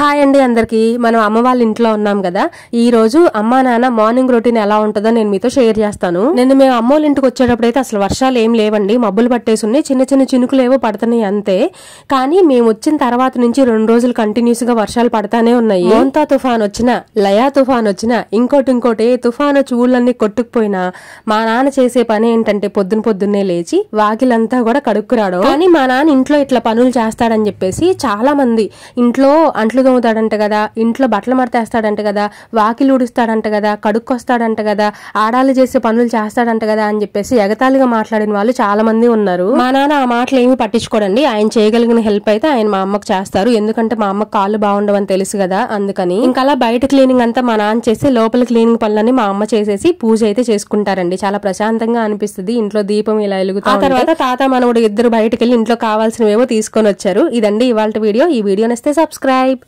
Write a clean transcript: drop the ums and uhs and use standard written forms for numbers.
Hi అండి అందరికి. మనం అమ్మ వాళ్ళ ఇంట్లో ఉన్నాం కదా. ఈ రోజు అమ్మా నాన్న మార్నింగ్ రొటీన్ ఎలా ఉంటుందో నేను మీతో షేర్ చేస్తాను. నేను మేము అమ్మ వాళ్ళ ఇంటికి వచ్చేటప్పుడైతే అసలు వర్షాలు ఏం లేవండి, మబ్బులు పట్టేసి ఉన్నాయి, చిన్న చిన్న చినుకులు ఏవో పడుతున్నాయి అంతే. కానీ మేము వచ్చిన తర్వాత నుంచి 2 రోజులు కంటిన్యూస్ గా వర్షాలు పడతానే ఉన్నాయి. మోంతా తుఫాన్ వచ్చినా, లయా తుఫాన్ వచ్చినా, ఇంకోటి తుఫాన్ వచ్చి ఊళ్ళన్నీ కొట్టుకుపోయినా మా నాన్న చేసే పని ఏంటంటే పొద్దున్నే లేచి వాకిలంతా కూడా కడుక్కురావడం. కానీ మా నాన్న ఇంట్లో ఇట్లా పనులు చేస్తాడని చెప్పేసి చాలా మంది ఇంట్లో అంట్లు తోముతాడంట కదా, ఇంట్లో బట్టలు మడతేస్తాడంట కదా, వాకిలు ఊడుస్తాడంట కదా, కడుక్కొస్తాడంట కదా, ఆడాలు చేసే పనులు చేస్తాడంట కదా అని చెప్పేసి ఎగతాళిగా మాట్లాడిన వాళ్ళు చాలా మంది ఉన్నారు. మా నాన్న ఆ మాటలు ఏమి పట్టించుకోడండి. ఆయన చేయగలిగిన హెల్ప్ అయితే ఆయన మా అమ్మకు చేస్తారు. ఎందుకంటే మా అమ్మకు కాళ్ళు బాగుండవని తెలుసు కదా, అందుకని. ఇంకా అలా బయట క్లీనింగ్ అంతా మా నాన్న చేసి లోపల క్లీనింగ్ పనులని మా అమ్మ చేసేసి పూజ అయితే చేసుకుంటారండి. చాలా ప్రశాంతంగా అనిపిస్తుంది. ఇంట్లో దీపం ఇలా వెలుగుతా. ఆ తర్వాత తాత మనవడు ఇద్దరు బయటకెళ్లి ఇంట్లో కావాల్సినవేవో తీసుకొని వచ్చారు. ఇదండి ఇవాళ వీడియో. ఈ వీడియో నచ్చితే సబ్స్క్రైబ్.